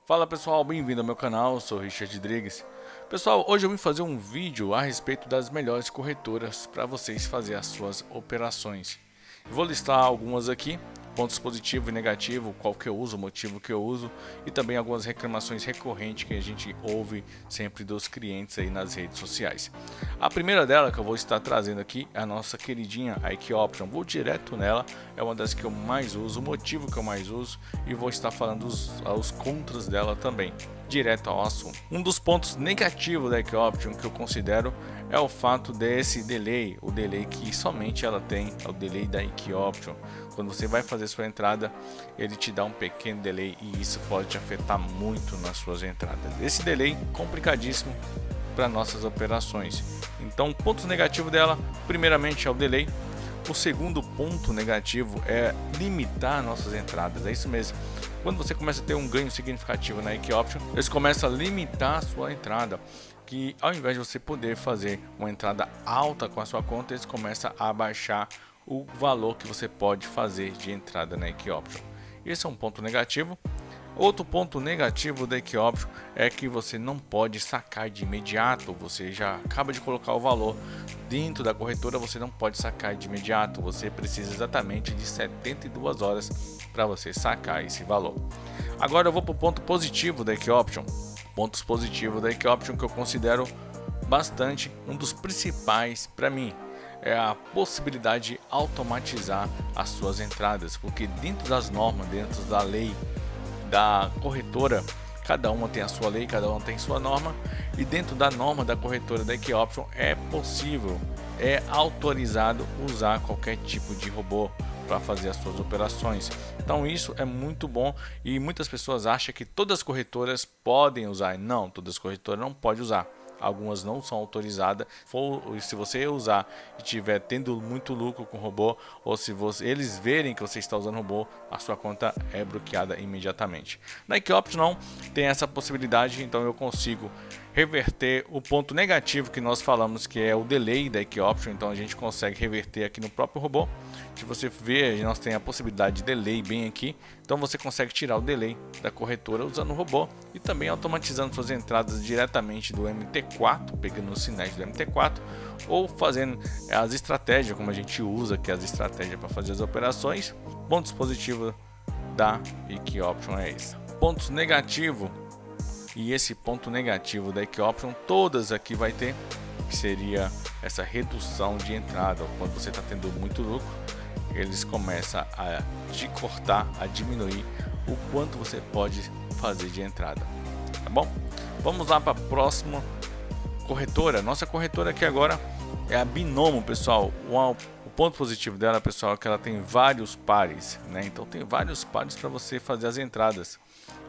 Fala pessoal, bem-vindo ao meu canal, eu sou Richard Rodrigues. Pessoal, hoje eu vim fazer um vídeo a respeito das melhores corretoras para vocês fazerem as suas operações. Vou listar algumas aqui, pontos positivos e negativos, qual que eu uso, o motivo que eu uso e também algumas reclamações recorrentes que a gente ouve sempre dos clientes aí nas redes sociais. A primeira dela que eu vou estar trazendo aqui é a nossa queridinha IKEoption. Vou direto nela, é uma das que eu mais uso, o motivo que eu mais uso e vou estar falando os contras dela também. Direto ao assunto. Um dos pontos negativos da IKEoption que eu considero é o fato desse delay, o delay que somente ela tem, é o delay da IKEoption. Quando você vai fazer sua entrada, ele te dá um pequeno delay e isso pode te afetar muito nas suas entradas. Esse delay complicadíssimo para nossas operações. Então, pontos negativos dela, primeiramente é o delay. O segundo ponto negativo é limitar nossas entradas. É isso mesmo. Quando você começa a ter um ganho significativo na IKEoption, eles começam a limitar a sua entrada, que ao invés de você poder fazer uma entrada alta com a sua conta, eles começam a abaixar o valor que você pode fazer de entrada na IKEoption. Esse é um ponto negativo. Outro ponto negativo da IKEoption é que você não pode sacar de imediato. Você já acaba de colocar o valor dentro da corretora, você não pode sacar de imediato. Você precisa exatamente de 72 horas para você sacar esse valor. Agora eu vou para o ponto positivo da IKEoption. Pontos positivos da IKEoption que eu considero bastante, um dos principais para mim é a possibilidade de automatizar as suas entradas, porque dentro das normas, dentro da lei da corretora, cada uma tem a sua lei, cada uma tem sua norma, e dentro da norma da corretora da IKEoption é possível, é autorizado usar qualquer tipo de robô para fazer as suas operações. Então isso é muito bom e muitas pessoas acham que todas as corretoras podem usar. Não, todas as corretoras não podem usar. Algumas não são autorizadas. Se você usar e estiver tendo muito lucro com o robô, ou se eles verem que você está usando robô, a sua conta é bloqueada imediatamente. Na IKEoption não tem essa possibilidade, então eu consigo reverter o ponto negativo que nós falamos, que é o delay da IKEoption. Então a gente consegue reverter aqui no próprio robô. Se você ver, nós tem a possibilidade de delay bem aqui, então você consegue tirar o delay da corretora usando o robô e também automatizando suas entradas diretamente do MT4, pegando os sinais do MT4 ou fazendo as estratégias como a gente usa, que é as estratégias para fazer as operações. Pontos positivos da IKEoption é esse. Pontos negativos, e esse ponto negativo da IKEoption todas aqui vai ter, que seria essa redução de entrada. Quando você está tendo muito lucro, eles começam a te cortar, a diminuir o quanto você pode fazer de entrada, tá bom? Vamos lá para a próxima corretora. Nossa corretora aqui agora é a Binomo, pessoal. O ponto positivo dela, pessoal, é que ela tem vários pares, né? Então tem vários pares para você fazer as entradas.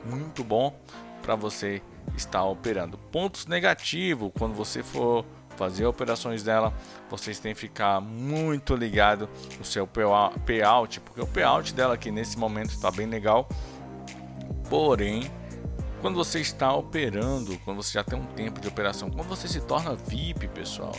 Muito bom para você estar operando. Pontos negativos, quando você for fazer operações dela, vocês têm que ficar muito ligado no seu payout, porque o payout dela aqui nesse momento está bem legal. Porém, quando você está operando, quando você já tem um tempo de operação, quando você se torna VIP, pessoal,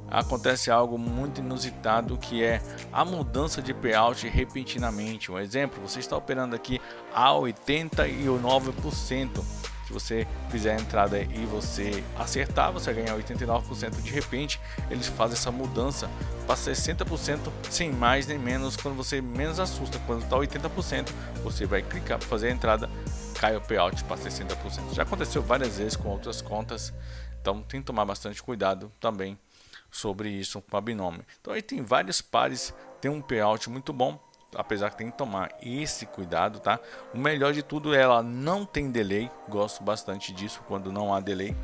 acontece algo muito inusitado, que é a mudança de payout repentinamente. Um exemplo, você está operando aqui a 89%. Se você fizer a entrada e você acertar, você vai ganhar 89%. De repente, eles fazem essa mudança para 60%, sem mais nem menos, quando você menos assusta. Quando está 80%, você vai clicar para fazer a entrada, cai o payout para 60%. Já aconteceu várias vezes com outras contas, então tem que tomar bastante cuidado também sobre isso com a Binomo. Então aí tem vários pares, tem um payout muito bom, apesar que tem que tomar esse cuidado, tá? O melhor de tudo é ela não tem delay, gosto bastante disso quando não há delay.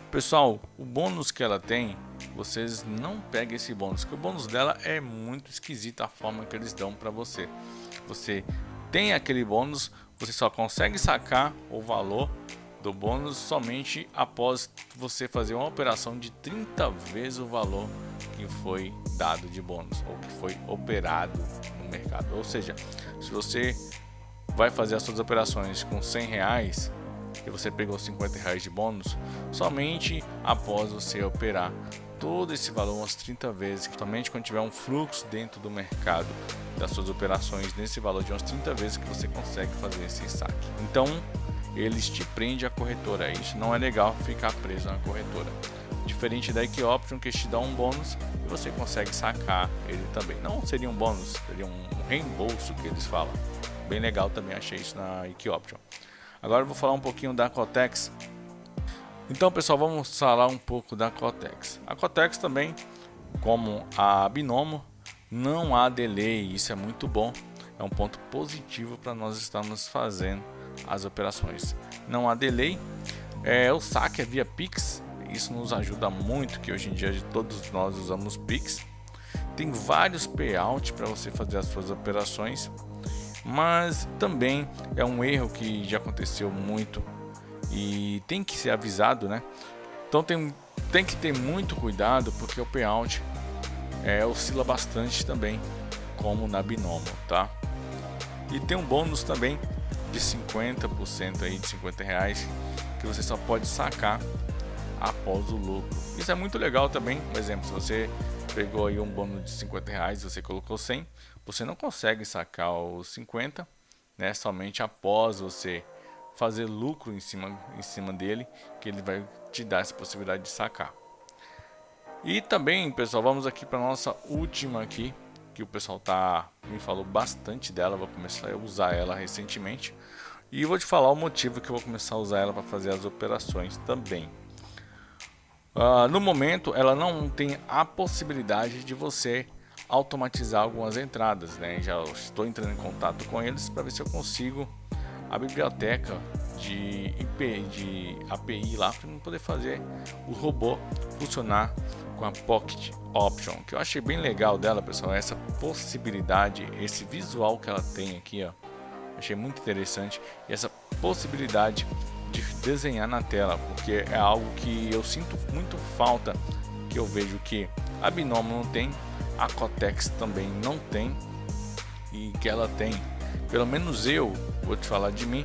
Pessoal, o bônus que ela tem, vocês não peguem esse bônus, que o bônus dela é muito esquisito a forma que eles dão para você. Você tem aquele bônus, você só consegue sacar o valor do bônus somente após você fazer uma operação de 30 vezes o valor que foi dado de bônus ou que foi operado no mercado. Ou seja, se você vai fazer as suas operações com R$100 e você pegou R$50 de bônus, somente após você operar todo esse valor umas 30 vezes, somente quando tiver um fluxo dentro do mercado das suas operações nesse valor de umas 30 vezes que você consegue fazer esse saque. Então eles te prendem a corretora. Isso não é legal, ficar preso na corretora. Diferente da Equioption, que te dá um bônus e você consegue sacar ele também. Não seria um bônus, seria um reembolso que eles falam. Bem legal também, achei isso na Equioption. Agora eu vou falar um pouquinho da Kotex. Então, pessoal, vamos falar um pouco da Kotex. A Kotex também, como a Binomo, não há delay. Isso é muito bom. É um ponto positivo para nós estarmos fazendo as operações. Não há delay. O saque é via Pix. Isso nos ajuda muito, que hoje em dia todos nós usamos Pix. Tem vários payout para você fazer as suas operações, mas também é um erro que já aconteceu muito e tem que ser avisado, né? Então tem que ter muito cuidado, porque o payout oscila bastante também, como na Binomo, tá? E tem um bônus também de 50% aí, de R$50, que você só pode sacar após o lucro. Isso é muito legal também. Por exemplo, se você pegou aí um bônus de R$50, você colocou 100, você não consegue sacar os 50, né? Somente após você fazer lucro em cima dele, que ele vai te dar essa possibilidade de sacar. E também, pessoal, vamos aqui para nossa última aqui, que o pessoal me falou bastante dela. Vou começar a usar ela recentemente e vou te falar o motivo que eu vou começar a usar ela para fazer as operações também. No momento, ela não tem a possibilidade de você automatizar algumas entradas, né? Já estou entrando em contato com eles para ver se eu consigo a biblioteca de API lá, para poder fazer o robô funcionar com a Pocket Option, que eu achei bem legal dela, pessoal. Essa possibilidade, esse visual que ela tem aqui, ó, achei muito interessante, e essa possibilidade de desenhar na tela, porque é algo que eu sinto muito falta, que eu vejo que a Binomo não tem, a Kotex também não tem, e que ela tem, pelo menos eu vou te falar de mim,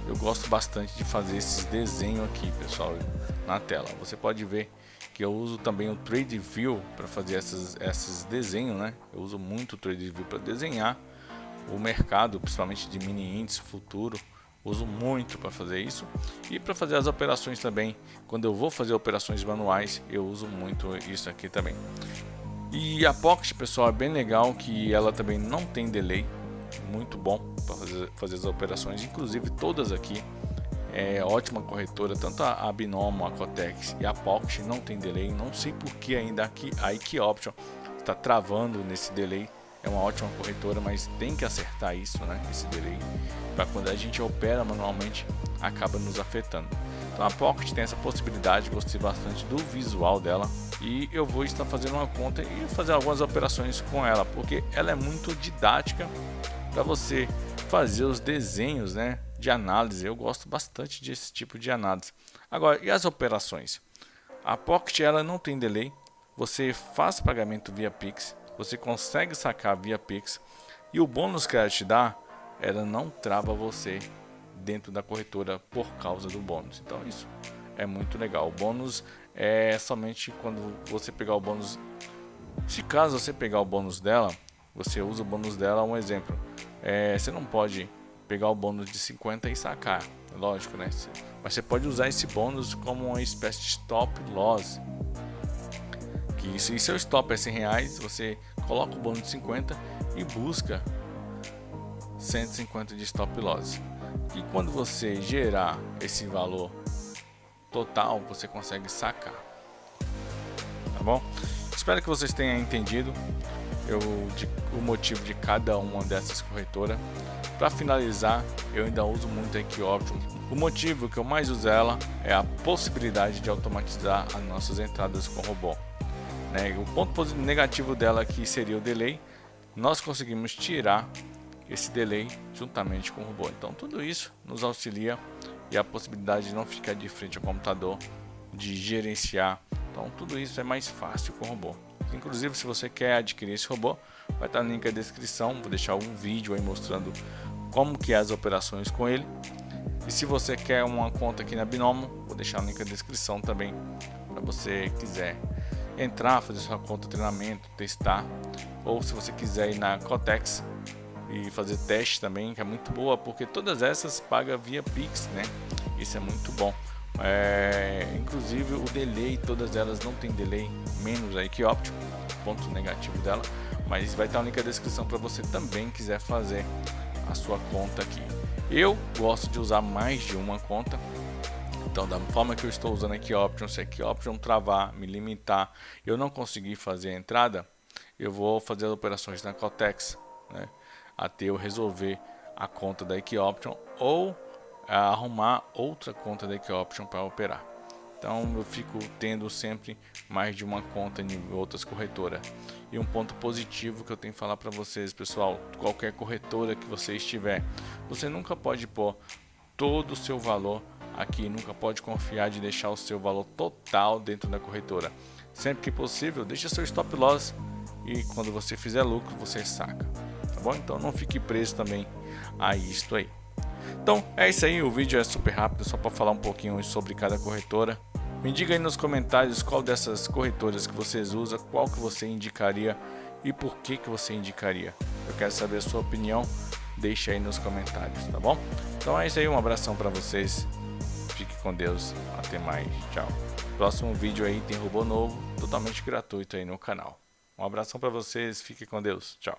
eu gosto bastante de fazer esses desenhos aqui, pessoal, na tela. Você pode ver que eu uso também o Trade View para fazer esses desenhos, né? Eu uso muito o Trade View para desenhar o mercado, principalmente de mini índice futuro. Uso muito para fazer isso, e para fazer as operações também. Quando eu vou fazer operações manuais, eu uso muito isso aqui também. E a Pocket, pessoal, é bem legal, que ela também não tem delay, muito bom para fazer as operações. Inclusive todas aqui é ótima corretora, tanto a Binomo, a Kotex e a Pocket não tem delay. Não sei por que ainda aqui a Equioption está travando nesse delay. É uma ótima corretora, mas tem que acertar isso, né? Esse delay, para quando a gente opera manualmente, acaba nos afetando. Então a Pocket tem essa possibilidade, gostei bastante do visual dela, e eu vou estar fazendo uma conta e fazer algumas operações com ela, porque ela é muito didática para você fazer os desenhos, né, de análise. Eu gosto bastante desse tipo de análise. Agora, e as operações? A Pocket, ela não tem delay, você faz pagamento via Pix, você consegue sacar via Pix, e o bônus que ela te dá, ela não trava você dentro da corretora por causa do bônus. Então isso é muito legal. O bônus é somente quando você pegar o bônus. Se caso você pegar o bônus dela, você usa o bônus dela. Um exemplo, você não pode pegar o bônus de 50 e sacar, lógico, né? Mas você pode usar esse bônus como uma espécie de stop loss. Que se seu stop é R$100, você coloca o bônus de 50 e busca 150 de stop loss. E quando você gerar esse valor total, você consegue sacar. Tá bom? Espero que vocês tenham entendido o motivo de cada uma dessas corretoras. Para finalizar, eu ainda uso muito a Equioption. O motivo que eu mais uso ela é a possibilidade de automatizar as nossas entradas com robô. O ponto negativo dela aqui seria o delay. Nós conseguimos tirar esse delay juntamente com o robô. Então tudo isso nos auxilia, e a possibilidade de não ficar de frente ao computador, de gerenciar. Então tudo isso é mais fácil com o robô. Inclusive, se você quer adquirir esse robô, vai estar no link da descrição. Vou deixar um vídeo aí mostrando como que é as operações com ele. E se você quer uma conta aqui na Binomo, vou deixar o link da descrição também, para você quiser entrar, fazer sua conta de treinamento, testar. Ou se você quiser ir na Kotex e fazer teste também, que é muito boa, porque todas essas pagam via Pix, né? Isso é muito bom. Inclusive o delay, todas elas não tem delay, menos a Equioption, ponto negativo dela, mas vai estar o link na descrição para você também quiser fazer a sua conta aqui. Eu gosto de usar mais de uma conta, então da forma que eu estou usando a Equioption, se a Equioption travar, me limitar, eu não conseguir fazer a entrada, eu vou fazer as operações na Cotex, né, até eu resolver a conta da Equioption ou arrumar outra conta da Equioption para operar. Então eu fico tendo sempre mais de uma conta em outras corretoras. E um ponto positivo que eu tenho que falar para vocês, pessoal, qualquer corretora que você estiver, você nunca pode pôr todo o seu valor aqui, nunca pode confiar de deixar o seu valor total dentro da corretora. Sempre que possível, deixe seu stop loss e quando você fizer lucro, você saca, tá bom? Então não fique preso também a isto aí. Então é isso aí, o vídeo é super rápido, só para falar um pouquinho sobre cada corretora. Me diga aí nos comentários qual dessas corretoras que vocês usam, qual que você indicaria e por que você indicaria. Eu quero saber a sua opinião, deixa aí nos comentários, tá bom? Então é isso aí, um abração para vocês, fique com Deus, até mais, tchau. Próximo vídeo aí tem robô novo, totalmente gratuito aí no canal. Um abração para vocês, fique com Deus, tchau.